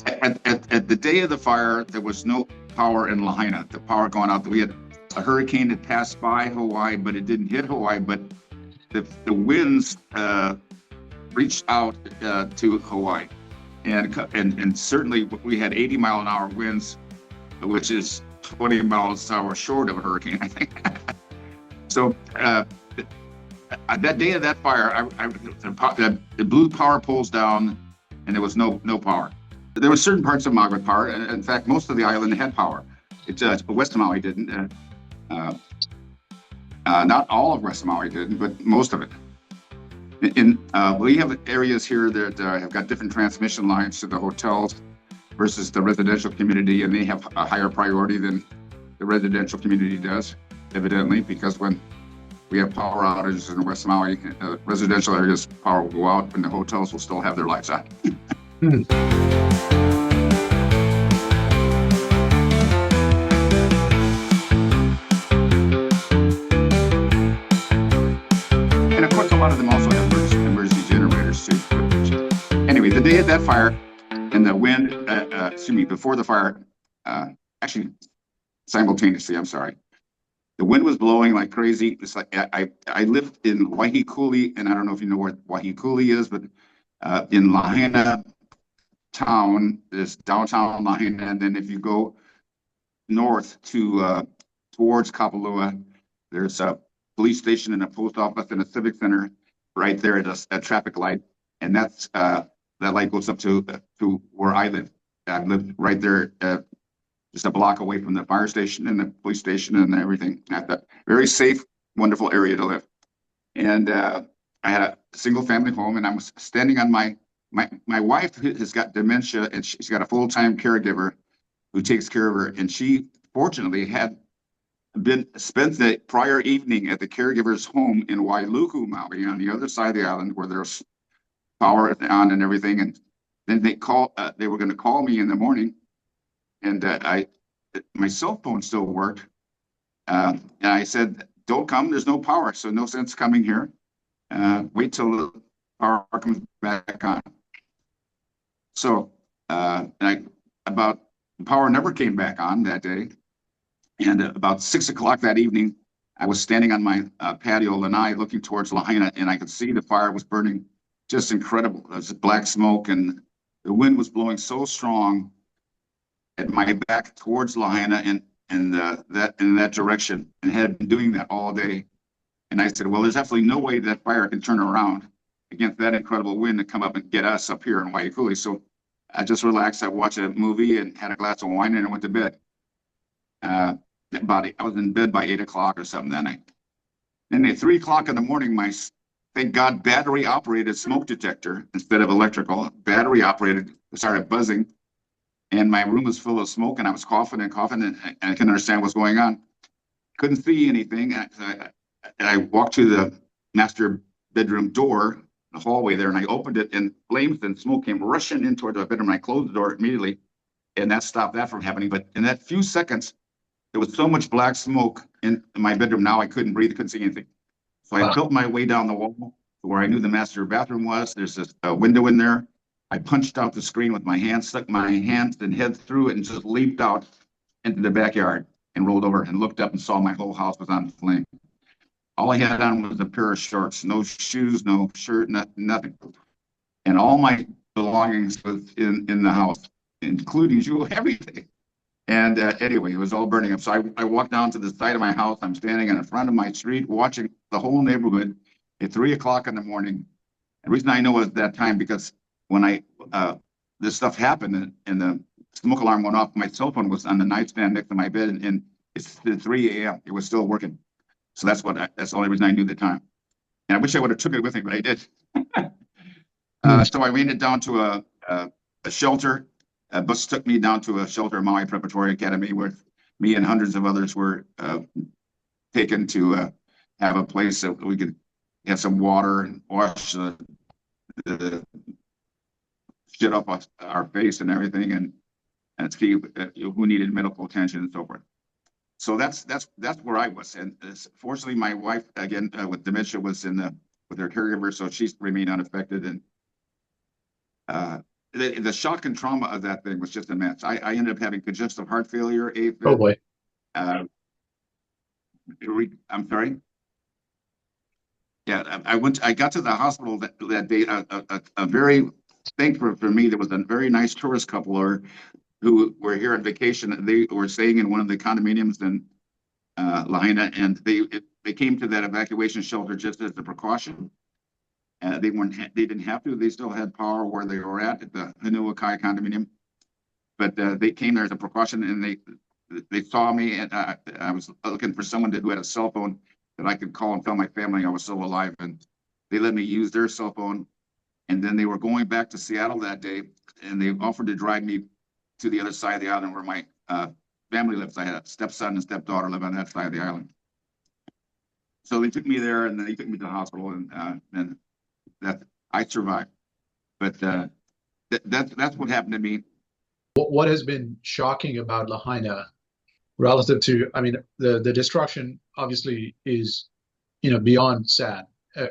At the day of the fire, there was no power in Lahaina. The power gone out. We had a hurricane that passed by Hawaii, but it didn't hit Hawaii. But the winds reached out to Hawaii, and certainly we had 80-mile-an-hour winds, which is 20 miles an hour short of a hurricane, I think. So that day of that fire, the blew power poles down, and there was no power. There were certain parts of Maui with power. In fact, most of the island had power. West Maui didn't. Not all of West Maui didn't, but most of it. We have areas here that have got different transmission lines to the hotels versus the residential community, and they have a higher priority than the residential community does, evidently, because when we have power outages in West Maui, residential areas, power will go out, and the hotels will still have their lights on. And of course, a lot of them also have emergency generators too. Anyway, the day of that fire, and the wind, before the fire, actually simultaneously, I'm sorry. The wind was blowing like crazy. It's like I lived in Waihikulī, and I don't know if you know where Waihikulī is, but in Lahaina town, there's downtown Lahaina, and then if you go north to towards Kapalua, there's a police station and a post office and a civic center right there at a traffic light, and that's that light goes up to where I live. I live right there, just a block away from the fire station and the police station and everything. At that very safe, wonderful area to live. And I had a single family home, and I was standing on my wife has got dementia, and she's got a full-time caregiver who takes care of her. And she fortunately had spent the prior evening at the caregiver's home in Wailuku, Maui, on the other side of the island where there's power on and everything. And then they were going to call me in the morning, and my cell phone still worked. And I said, "Don't come. There's no power, so no sense coming here. Wait till the power comes back on." So the power never came back on that day. And about 6 o'clock that evening, I was standing on my patio lanai looking towards Lahaina, and I could see the fire was burning just incredible. There was black smoke, and the wind was blowing so strong at my back towards Lahaina and in that direction, and had been doing that all day. And I said, well, there's absolutely no way that fire can turn around against that incredible wind to come up and get us up here in Waihikulī. So I just relaxed. I watched a movie and had a glass of wine, and I went to bed. I was in bed by 8 o'clock or something that night. Then at 3 o'clock in the morning, my, thank God, battery operated smoke detector instead of electrical, battery operated, started buzzing. And my room was full of smoke, and I was coughing, and I couldn't understand what's going on. Couldn't see anything. And I walked to the master bedroom door, the hallway there, and I opened it, and flames and smoke came rushing in toward the bedroom. I closed the door immediately, and that stopped that from happening. But in that few seconds, there was so much black smoke in my bedroom. Now I couldn't breathe, couldn't see anything. So I built my way down the wall to where I knew the master bathroom was. There's a window in there. I punched out the screen with my hand, stuck my hands and head through it, and just leaped out into the backyard and rolled over and looked up and saw my whole house was on flame. All I had on was a pair of shorts, no shoes, no shirt, nothing. And all my belongings was in the house, including jewelry, everything. And anyway, it was all burning up. So I walked down to the side of my house. I'm standing in front of my street watching the whole neighborhood at 3 o'clock in the morning. The reason I know it was that time because when this stuff happened and the smoke alarm went off, my cell phone was on the nightstand next to my bed, and it's 3 a.m. It was still working. So that's the only reason I knew the time. And I wish I would have took it with me, but I did. So I made it down to a shelter. A bus took me down to a shelter, Maui Preparatory Academy, where me and hundreds of others were taken to have a place that we could have some water and wash the shit off our face and everything, and see who needed medical attention and so forth. So that's where I was. And fortunately, my wife, again, with dementia, was with her caregiver, so she's remained unaffected. And the shock and trauma of that thing was just immense. I ended up having congestive heart failure, Oh AFib. boy. I'm sorry. Yeah, I got to the hospital that day. A very thankful for me. There was a very nice tourist couple who were here on vacation. They were staying in one of the condominiums in Lahaina, and they came to that evacuation shelter just as a precaution. They didn't have to. They still had power where they were at the Hanuakai condominium, but they came there as a precaution, and they saw me, and I was looking for someone who had a cell phone that I could call and tell my family I was still alive, and they let me use their cell phone. And then they were going back to Seattle that day, and they offered to drive me to the other side of the island where my family lives. I had a stepson and stepdaughter live on that side of the island. So they took me there, and then they took me to the hospital, and that I survived. But that's what happened to me. What has been shocking about Lahaina relative to, I mean, the destruction obviously is, beyond sad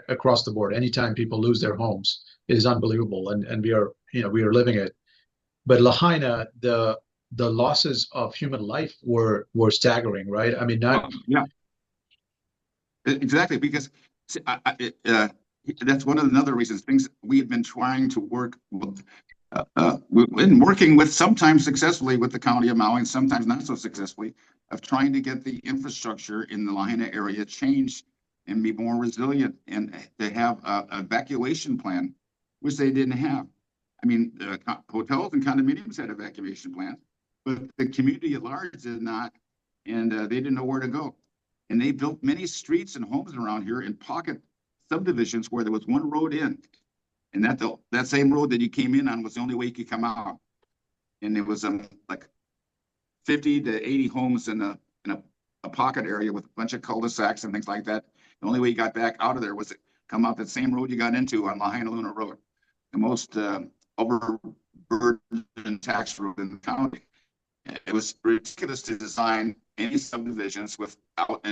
across the board. Anytime people lose their homes, it is unbelievable, and we are living it. But Lahaina, the losses of human life were staggering, right? I mean, Yeah, exactly, because that's one of another reasons things we have been trying to work with. We've been working with, sometimes successfully, with the county of Maui, and sometimes not so successfully, of trying to get the infrastructure in the Lahaina area changed and be more resilient, and to have an evacuation plan, which they didn't have. I mean, hotels and condominiums had evacuation plans, but the community at large did not, and they didn't know where to go. And they built many streets and homes around here in pocket subdivisions where there was one road in. And that same road that you came in on was the only way you could come out. And it was like 50 to 80 homes in a pocket area with a bunch of cul-de-sacs and things like that. The only way you got back out of there was to come out that same road you got into on Lahaina Luna Road, the most overburdened tax road in the county. It was ridiculous to design any subdivisions without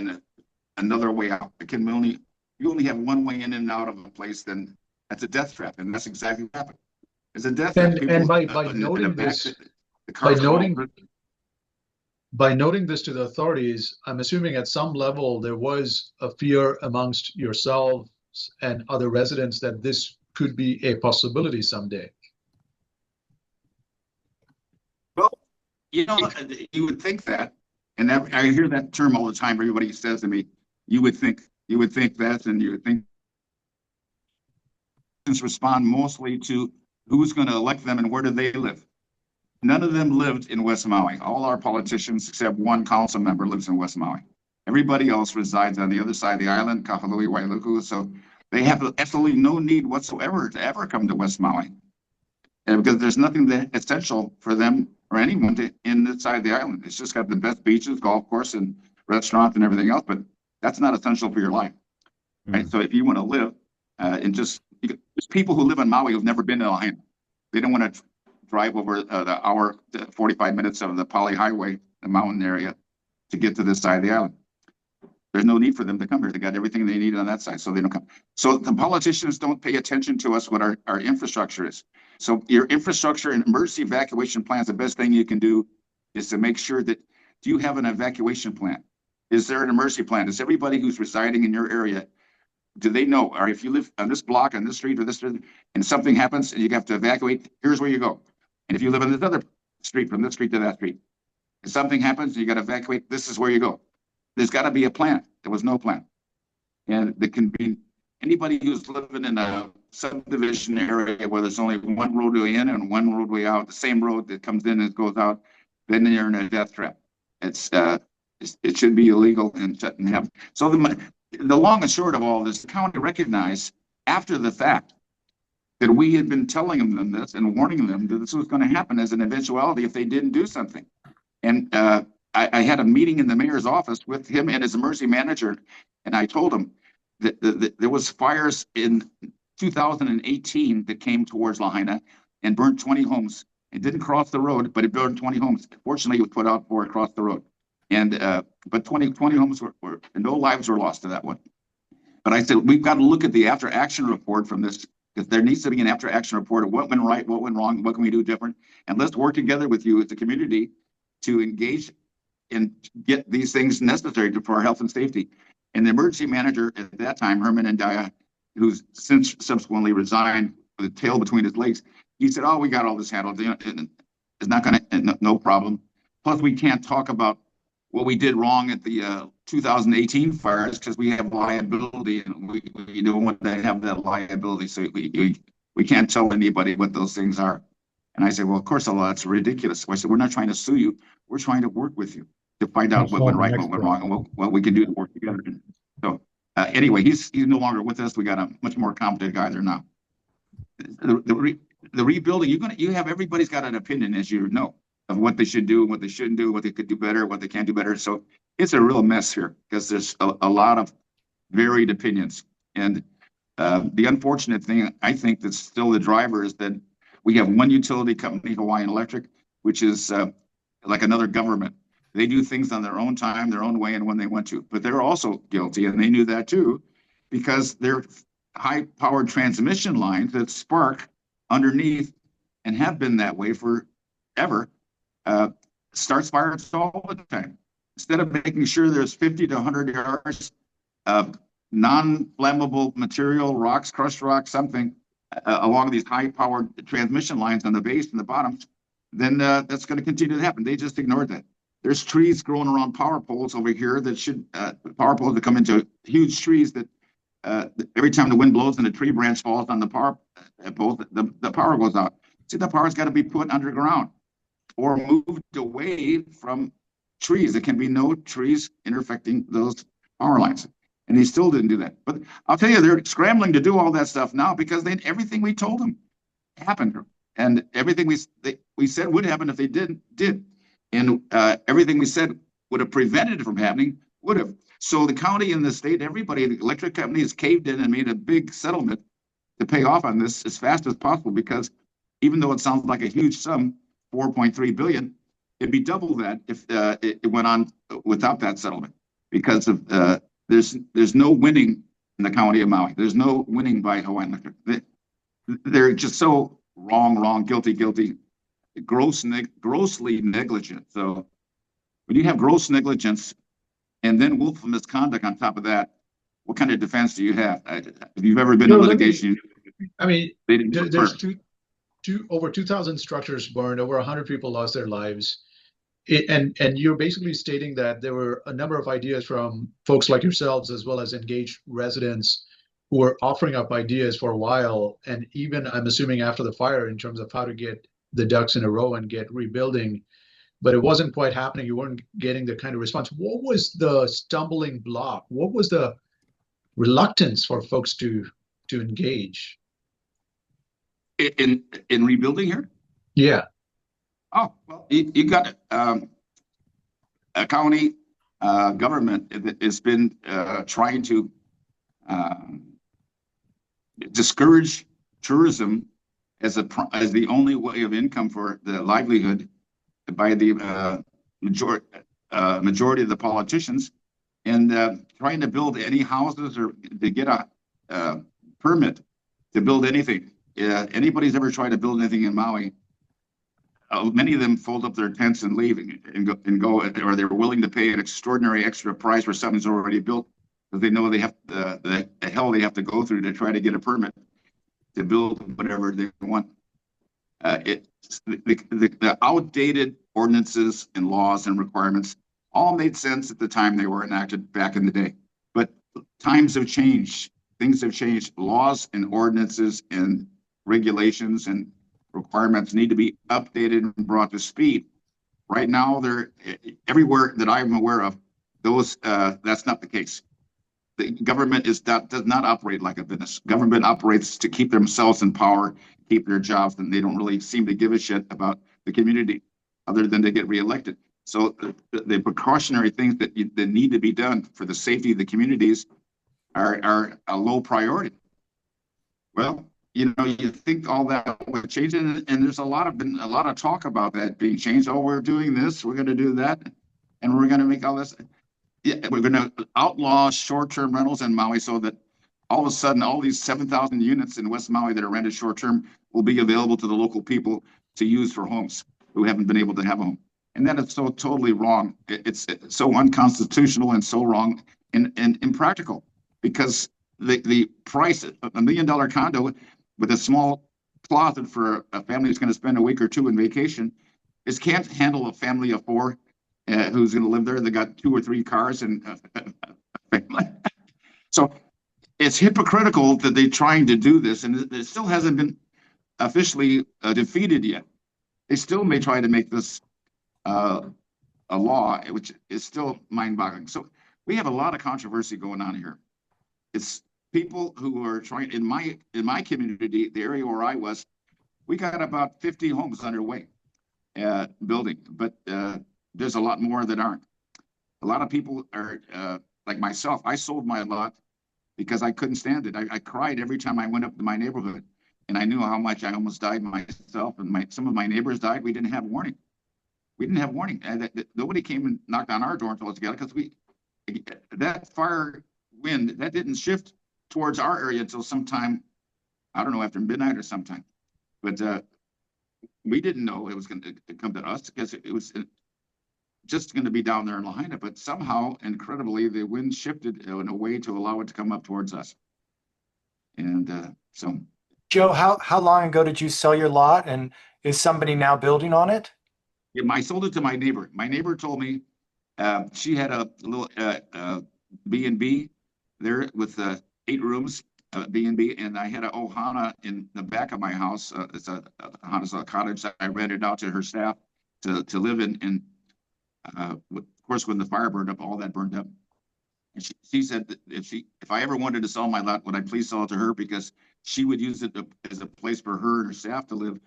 another way out. You only have one way in and out of a place, then that's a death trap, and that's exactly what happened. It's a death trap. and by noting this, by noting this to the authorities, I'm assuming at some level there was a fear amongst yourselves and other residents that this could be a possibility someday. Well, you would think that, and I hear that term all the time. Everybody says to me, you would think that, and you would think respond mostly to who's going to elect them and where do they live. None of them lived in West Maui. All our politicians, except one council member, lives in West Maui. Everybody else resides on the other side of the island, Kahului, Wailuku. So they have absolutely no need whatsoever to ever come to West Maui, and because there's nothing that essential for them or anyone in this side of the island. It's just got the best beaches, golf course, and restaurants and everything else, but that's not essential for your life. Right? So if you want to live there's people who live on Maui who've never been to Lahaina. They don't want to drive over the hour, 45 minutes of the Pali Highway, the mountain area, to get to this side of the island. There's no need for them to come here. They got everything they need on that side, so they don't come. So the politicians don't pay attention to us, what our infrastructure is. So your infrastructure and emergency evacuation plans, the best thing you can do is to make sure that, do you have an evacuation plan? Is there an emergency plan? Does everybody who's residing in your area, do they know, or if you live on this block, on this street, or this street, and something happens and you have to evacuate, here's where you go. And if you live on this other street, from this street to that street, if something happens and you got to evacuate, this is where you go. There's got to be a plan. There was no plan. And there can be anybody who's living in a subdivision area where there's only one roadway in and one roadway out, the same road that comes in and goes out, then you're in a death trap. It should be illegal and shouldn't happen. So the long and short of all this, the county recognized after the fact that we had been telling them this and warning them that this was going to happen as an eventuality if they didn't do something. And I had a meeting in the mayor's office with him and his emergency manager, and I told him that there was fires in 2018 that came towards Lahaina and burned 20 homes. It didn't cross the road, but it burned 20 homes. Fortunately, it was put out before it crossed the road. And but 20 homes were no lives were lost to that one. But I said, we've got to look at the after action report from this because there needs to be an after action report of what went right, what went wrong, what can we do different, and let's work together with you as a community to engage and get these things necessary for our health and safety. And the emergency manager at that time, Herman Andaya, who's since subsequently resigned with a tail between his legs, he said, "Oh, we got all this handled. It's not going to, no problem. Plus, we can't talk about what we did wrong at the 2018 fires because we have liability and we don't want to have that liability. So we can't tell anybody what those things are." And I said, "Well, of course, that's ridiculous." So I said, "We're not trying to sue you. We're trying to work with you to find out what went right, what went wrong, and what we can do to work together." So anyway, he's no longer with us. We got a much more competent guy there now. The rebuilding, you have everybody's got an opinion, as you know, of what they should do and what they shouldn't do, what they could do better, what they can't do better. So it's a real mess here because there's a lot of varied opinions. And the unfortunate thing, I think, that's still the driver is that we have one utility company, Hawaiian Electric, which is like another government. They do things on their own time, their own way, and when they want to. But they're also guilty, and they knew that too, because they're high-powered transmission lines that spark underneath and have been that way forever, starts fires all the time. Instead of making sure there's 50 to 100 yards of non-flammable material, rocks, crushed rocks, something along these high-powered transmission lines on the base and the bottom, then that's going to continue to happen. They just ignored that. There's trees growing around power poles over here that should, power poles that come into huge trees that every time the wind blows and a tree branch falls on the power pole, the power goes out. See, the power's got to be put underground or moved away from trees. There can be no trees intersecting those power lines. And he still didn't do that. But I'll tell you, they're scrambling to do all that stuff now because everything we told them happened. And everything we said would happen if they did. And everything we said would have prevented it from happening, would have. So the county and the state, everybody, the electric companies caved in and made a big settlement to pay off on this as fast as possible, because even though it sounds like a huge sum, 4.3 billion, it'd be double that if it went on without that settlement, because of there's no winning in the county of Maui. There's no winning by Hawaiian Electric. They're just so wrong, guilty, grossly negligent. So when you have gross negligence and then willful misconduct on top of that, what kind of defense do you have? If you've ever been in litigation, I mean, there's over 2,000 structures burned, over 100 people lost their lives. And you're basically stating that there were a number of ideas from folks like yourselves, as well as engaged residents, who were offering up ideas for a while, and even, I'm assuming, after the fire, in terms of how to get the ducks in a row and get rebuilding, but it wasn't quite happening. You weren't getting the kind of response. What was the stumbling block? What was the reluctance for folks to engage in rebuilding here? Yeah. Oh, well, you got a county government that has been trying to discourage tourism as the only way of income for the livelihood by the majority of the politicians, and trying to build any houses or to get a permit to build anything. Anybody's ever tried to build anything in Maui, many of them fold up their tents and leave and go, or they're willing to pay an extraordinary extra price for something that's already built, because they know they have the hell they have to go through to try to get a permit to build whatever they want. The outdated ordinances and laws and requirements all made sense at the time they were enacted back in the day. But times have changed. Things have changed. Laws and ordinances and regulations and requirements need to be updated and brought to speed. Right now, they're everywhere that I'm aware of, those that's not the case. The government does not operate like a business. Government operates to keep themselves in power, keep their jobs, and they don't really seem to give a shit about the community other than to get reelected. So the precautionary things that need to be done for the safety of the communities are a low priority. Well, you think all that would change, and there's a lot of talk about that being changed. Oh, we're doing this, we're going to do that, and we're going to make all this. Yeah, we're going to outlaw short-term rentals in Maui so that all of a sudden, all these 7,000 units in West Maui that are rented short-term will be available to the local people to use for homes who haven't been able to have a home. And that is so totally wrong. It's so unconstitutional and so wrong and impractical, because the price of $1 million condo with a small closet for a family who's going to spend a week or two in vacation can't handle a family of four who's going to live there. They got 2 or 3 cars and a family. So it's hypocritical that they're trying to do this, and it still hasn't been officially defeated yet. They still may try to make this a law, which is still mind-boggling. So we have a lot of controversy going on here. It's people who are trying in my community, the area where I was, we got about 50 homes underway building, but there's a lot more that aren't. A lot of people are like myself. I sold my lot because I couldn't stand it. I cried every time I went up to my neighborhood, and I knew how much I almost died myself, and some of my neighbors died. We didn't have warning. We didn't have warning. Nobody came and knocked on our door and told us to get it, because that fire wind that didn't shift towards our area until sometime, I don't know, after midnight or sometime. But we didn't know it was going to come to us, because it was just going to be down there in Lahaina. But somehow, incredibly, the wind shifted in a way to allow it to come up towards us. And so, Joe, how long ago did you sell your lot, and is somebody now building on it? yeah, I sold it to my neighbor. My neighbor told me she had a little B&B there with 8 rooms, B&B, and I had an ohana in the back of my house. It's a cottage that I rented out to her staff to live in. And of course, when the fire burned up, all that burned up. And she said that if I ever wanted to sell my lot, would I please sell it to her, because she would use it as a place for her and her staff to live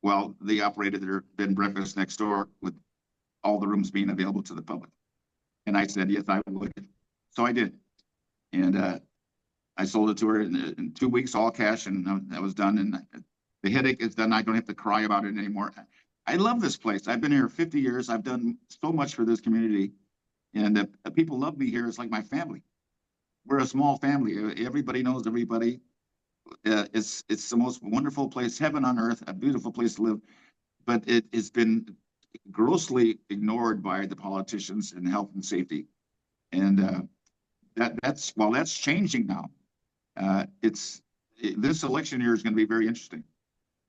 while they operated their bed and breakfast next door, with all the rooms being available to the public. And I said, yes, I would. So I did. And I sold it to her in 2 weeks, all cash, and that was done. And the headache is done. I don't have to cry about it anymore. I love this place. I've been here 50 years. I've done so much for this community. And the people love me here. It's like my family. We're a small family. Everybody knows everybody. It's the most wonderful place, heaven on earth, a beautiful place to live. But it's been grossly ignored by the politicians in health and safety. And that's changing now. This election year is going to be very interesting.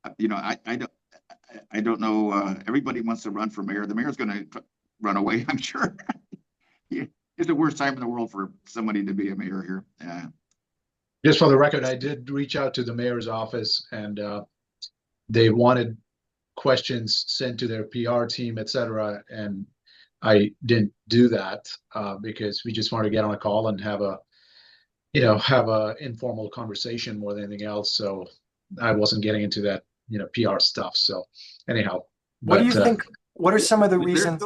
I don't know. Everybody wants to run for mayor. The mayor's going to run away, I'm sure. Yeah, it's the worst time in the world for somebody to be a mayor here. Just for the record, I did reach out to the mayor's office, and they wanted questions sent to their PR team, etc. And I didn't do that because we just wanted to get on a call and have a informal conversation more than anything else. So I wasn't getting into that, PR stuff. So anyhow, what do you think? What are some of the reasons?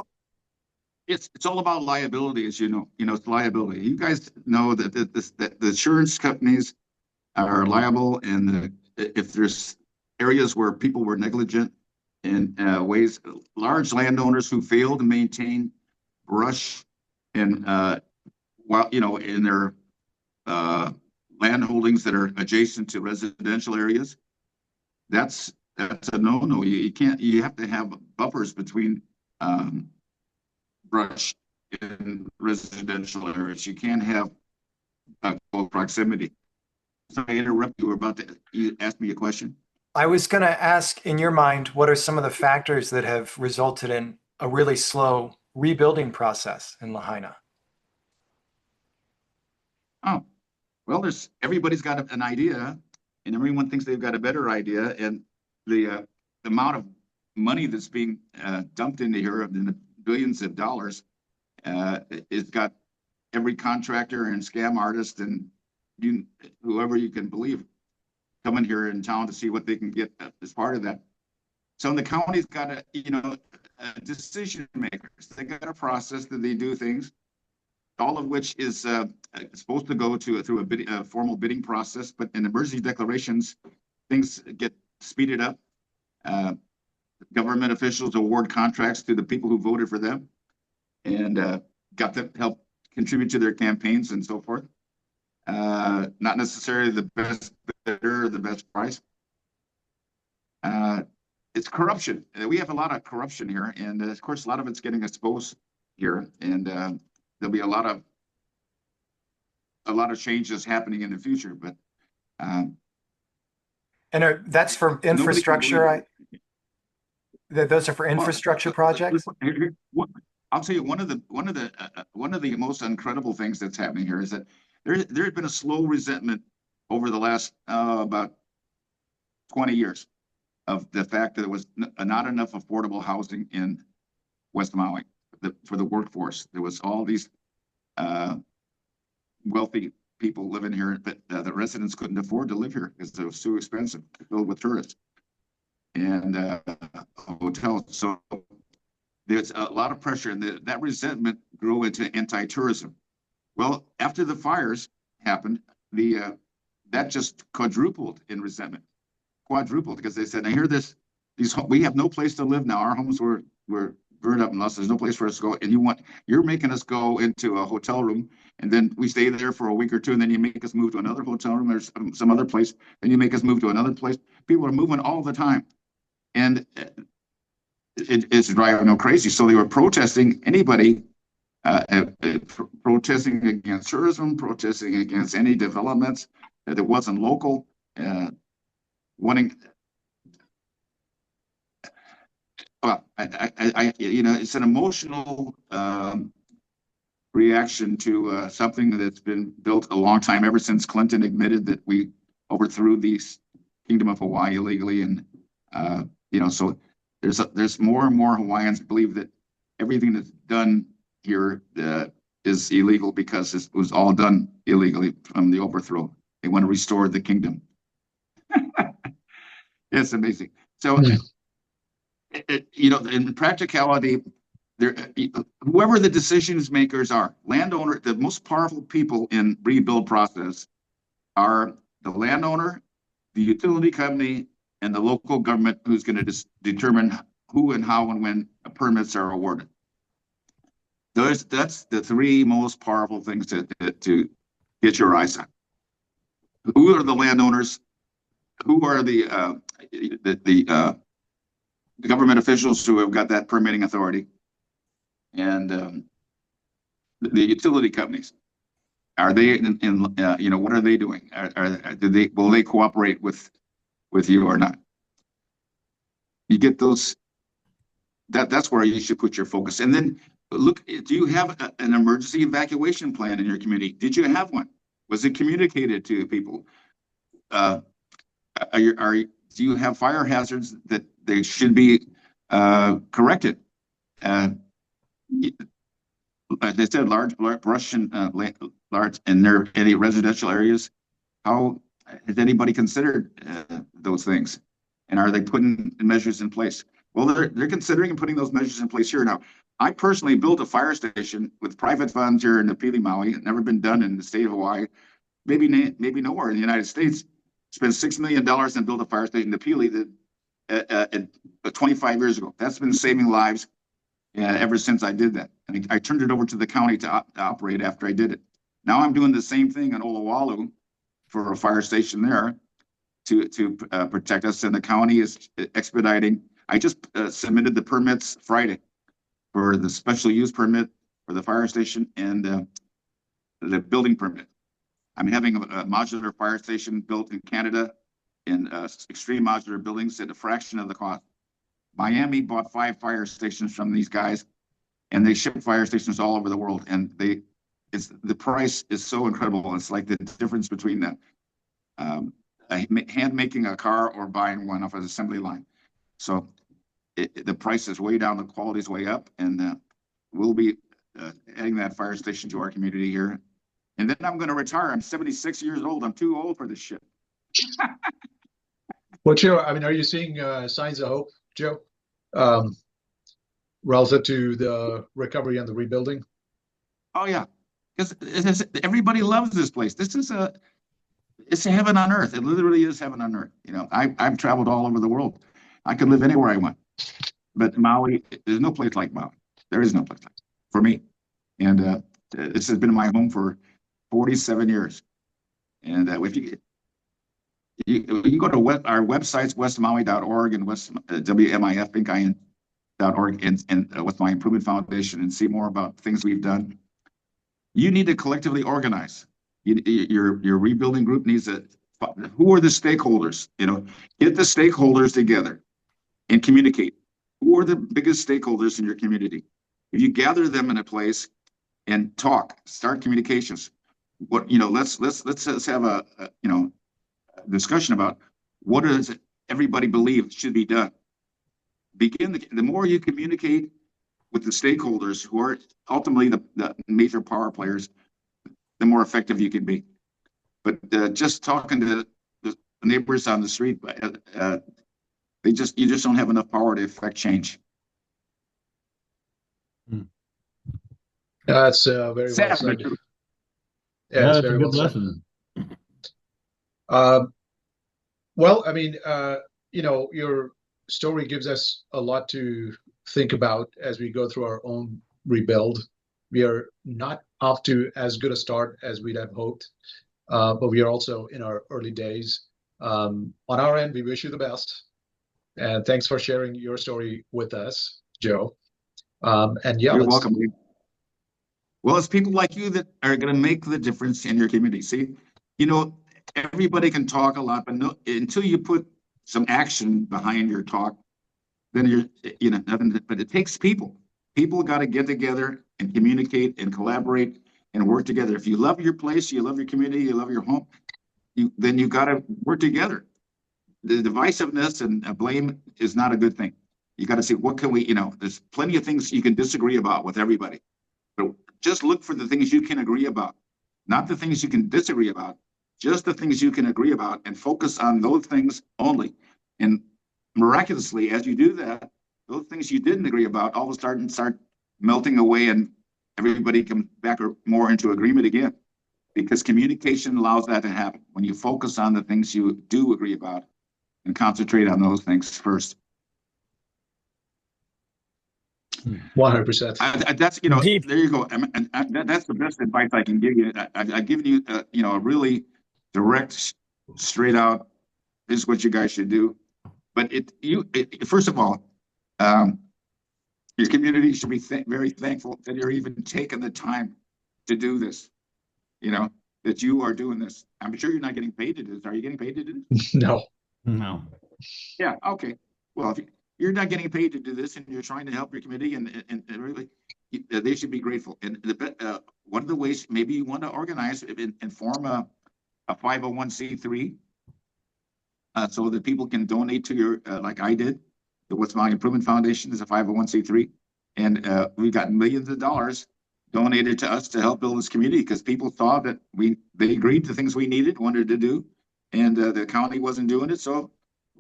It's all about liability, as you know. It's liability. You guys know that the insurance companies are liable, and if there's areas where people were negligent in ways, large landowners who fail to maintain brush and in their land holdings that are adjacent to residential areas, that's a no-no. You can't. You have to have buffers between brush in residential areas. You can't have close proximity. So I interrupt you. You asked me a question. I was going to ask, in your mind, what are some of the factors that have resulted in a really slow rebuilding process in Lahaina? Oh, well, everybody's got an idea, and everyone thinks they've got a better idea, and the amount of money that's being dumped into here, in the billions of dollars, it's got every contractor and scam artist and whoever you can believe coming here in town to see what they can get as part of that. So the county's got decision makers. They got a process that they do things, all of which is supposed to go through a formal bidding process. But in emergency declarations, things get speeded up. Government officials award contracts to the people who voted for them and got to help contribute to their campaigns and so forth. not necessarily the best bidder or the best price. It's corruption. We have a lot of corruption here, and of course, a lot of it's getting exposed here, and there'll be a lot of changes happening in the future. But that's for infrastructure. Those are for infrastructure projects. I'll tell you one of the most incredible things that's happening here is that there had been a slow resentment over the last about 20 years of the fact that there was not enough affordable housing in West Maui for the workforce. There was all these wealthy people living here, but the residents couldn't afford to live here because it was too expensive, filled with tourists and hotels. So there's a lot of pressure, and that resentment grew into anti-tourism. Well, after the fires happened, that just quadrupled in resentment. Quadrupled, because they said, "Now hear this: we have no place to live now. Our homes were burned up, and there's no place for us to go. And you're making us go into a hotel room, and then we stay there for a week or two, and then you make us move to another hotel room or some other place. Then you make us move to another place. People are moving all the time, and it's driving them crazy. So they were protesting anybody, protesting against tourism, protesting against any developments that wasn't local, wanting. Well, it's an emotional reaction to something that's been built a long time, ever since Clinton admitted that we overthrew the Kingdom of Hawaii illegally, and so there's more and more Hawaiians believe that everything that's done here is illegal because it was all done illegally from the overthrow. They want to restore the kingdom. It's amazing. So. Yeah. In practicality, whoever the decisions makers are, landowner, the most powerful people in rebuild process are the landowner, the utility company, and the local government, who's going to determine who and how and when permits are awarded. That's the three most powerful things to get your eyes on. Who are the landowners? Who are the government officials who have got that permitting authority, and the utility companies? Are they what are they doing? Will they cooperate with you or not? You get those. That's where you should put your focus. And then look, do you have an emergency evacuation plan in your community? Did you have one? Was it communicated to people? Do you have fire hazards that they should be corrected? As they said, large brush and large in any residential areas. How has anybody considered those things? And are they putting measures in place? Well, they're considering and putting those measures in place here. Now, I personally built a fire station with private funds here in the Pili Maui. It's never been done in the state of Hawaii, maybe nowhere in the United States. Spent $6 million and built a fire station in the Pili that 25 years ago. That's been saving lives ever since I did that. And I turned it over to the county to operate after I did it. Now I'm doing the same thing in Olowalu for a fire station there to protect us. And the county is expediting. I just submitted the permits Friday for the special use permit for the fire station and the building permit. I'm having a modular fire station built in Canada in extreme modular buildings at a fraction of the cost. Miami bought 5 fire stations from these guys, and they ship fire stations all over the world. And the price is so incredible. It's like the difference between hand making a car or buying one off an assembly line. So the price is way down, the quality is way up, and we'll be adding that fire station to our community here. And then I'm going to retire. I'm 76 years old. I'm too old for this shit. Well, Joe, I mean, are you seeing signs of hope, Joe, relative to the recovery and the rebuilding? Oh yeah, because everybody loves this place. It's a heaven on earth. It literally is heaven on earth. I've traveled all over the world. I could live anywhere I want, but Maui, there's no place like Maui. There is no place like it for me. And this has been my home for 47 years. And if you can go to our websites, westmaui.org and WMIF.org and West Maui Improvement Foundation, and see more about things we've done. You need to collectively organize. Your rebuilding group needs to. Who are the stakeholders? Get the stakeholders together and communicate. Who are the biggest stakeholders in your community? If you gather them in a place and talk, start communications. Let's have a discussion about what does everybody believe should be done. The more you communicate with the stakeholders, who are ultimately the major power players, the more effective you can be. But just talking to the neighbors on the street, you just don't have enough power to affect change. That's very well Sad, said. but true. Yeah, Yeah, it's that's a very good well said. lesson. Well, I mean, your story gives us a lot to think about as we go through our own rebuild. We are not off to as good a start as we'd have hoped, but we are also in our early days. On our end, we wish you the best. And thanks for sharing your story with us, Joe. And yeah, You're welcome. Well, it's people like you that are going to make the difference in your community. See, everybody can talk a lot, but until you put some action behind your talk, then nothing. But it takes people. People got to get together and communicate and collaborate and work together. If you love your place, you love your community, you love your home, then you got to work together. The divisiveness and blame is not a good thing. You got to say, what can we? There's plenty of things you can disagree about with everybody, but just look for the things you can agree about, not the things you can disagree about. Just the things you can agree about, and focus on those things only. And miraculously, as you do that, those things you didn't agree about all of a sudden start melting away, and everybody comes back more into agreement again. Because communication allows that to happen. When you focus on the things you do agree about and concentrate on those things first. 100%. That's there you go. That's the best advice I can give you. I've given you a really direct, straight out. This is what you guys should do. But first of all, your community should be very thankful that you're even taking the time to do this. That you are doing this. I'm sure you're not getting paid to do this. Are you getting paid to do this? No. Yeah. Okay. Well, if you're not getting paid to do this, and you're trying to help your community, and really, they should be grateful. And one of the ways, maybe you want to organize and form a 501c3, so that people can donate to your, like I did. The West Maui Improvement Foundation is a 501c3, and we've got millions of dollars donated to us to help build this community, because people saw that they agreed to things we wanted to do, and the county wasn't doing it, so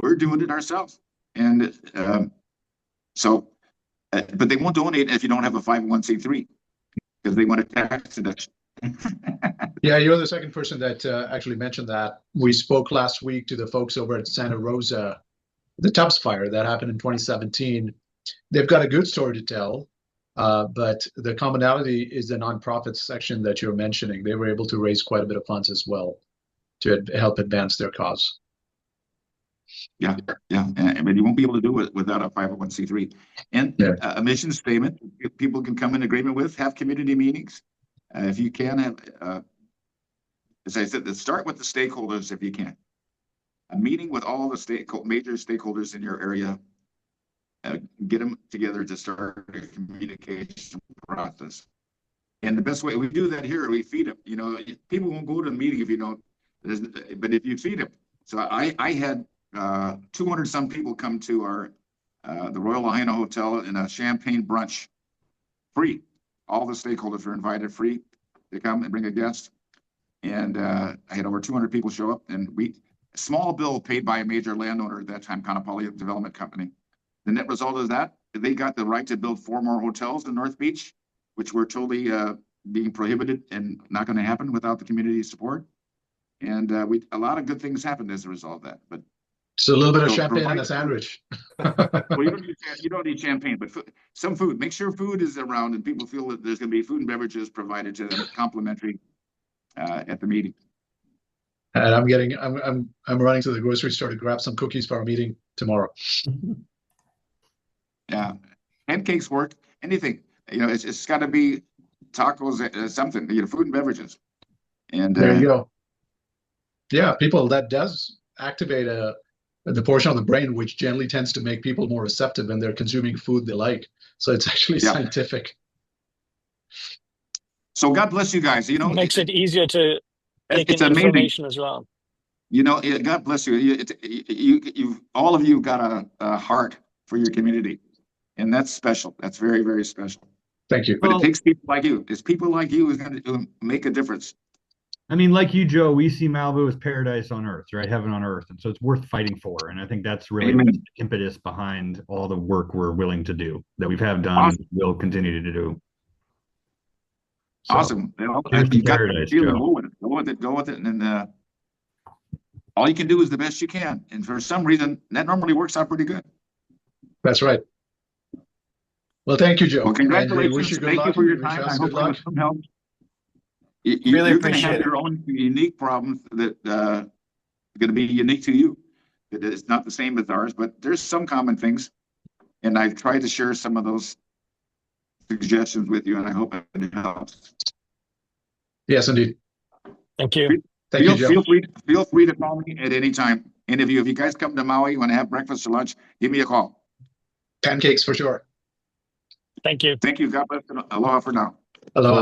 we're doing it ourselves. And but they won't donate if you don't have a 501c3, because they want a tax deduction. Yeah, you're the second person that actually mentioned that. We spoke last week to the folks over at Santa Rosa, the Tubbs fire that happened in 2017. They've got a good story to tell, but the commonality is the nonprofit section that you're mentioning. They were able to raise quite a bit of funds as well to help advance their cause. Yeah, but you won't be able to do it without a 501c3. And a mission statement people can come in agreement with, have community meetings. If you can have, as I said, start with the stakeholders if you can. A meeting with all the major stakeholders in your area, get them together to start a communication process. And the best way we do that here, we feed them. People won't go to a meeting if you don't, but if you feed them. So I had 200 some people come to our the Royal Lahaina Hotel in a champagne brunch, free. All the stakeholders were invited, free. They come and bring a guest, and I had over 200 people show up, and a small bill paid by a major landowner at that time, Kanapali Development Company. The net result of that, they got the right to build 4 more hotels in North Beach, which were totally being prohibited and not going to happen without the community support. And a lot of good things happened as a result of that. But so a little bit of champagne and a sandwich. Well, you don't need champagne, but some food. Make sure food is around, and people feel that there's going to be food and beverages provided to them, complimentary, at the meeting. And I'm running to the grocery store to grab some cookies for our meeting tomorrow. Yeah, pancakes work, anything, it's got to be tacos, something, food and beverages. And There you go. Yeah, people, that does activate the portion of the brain which generally tends to make people more receptive when they're consuming food they like. So it's actually Yeah. scientific. So God bless you guys. Makes it easier to take it's in amazing. information as well. God bless you. You've all of you got a heart for your community, and that's special. That's very, very special. Thank you. But Well, it takes people like you. It's people like you who's going to make a difference. I mean, like you, Joe, we see Malibu as paradise on earth, right? Heaven on earth. And so it's worth fighting for. And I think that's really Amen. the impetus behind all the work we're willing to do, that we've done, Awesome. will continue to do. So, Awesome. here's to You got paradise, to Joe. go with it. And all you can do is the best you can. And for some reason, that normally works out pretty good. That's right. Well, thank you, Joe. Well, And we congratulations. wish you good Thank you luck. for your We wish time. us I good hope it luck. was some help. Really You're going to appreciate have it. your own unique problems that are going to be unique to you. It's not the same as ours, but there's some common things. And I've tried to share some of those suggestions with you, and I hope it helps. Yes, indeed. Thank you. Thank you, Joe. Feel free to call me at any time. And if you guys come to Maui, you want to have breakfast or lunch, give me a call. Pancakes for sure. Thank you. Thank you. God bless. Aloha for now. Aloha.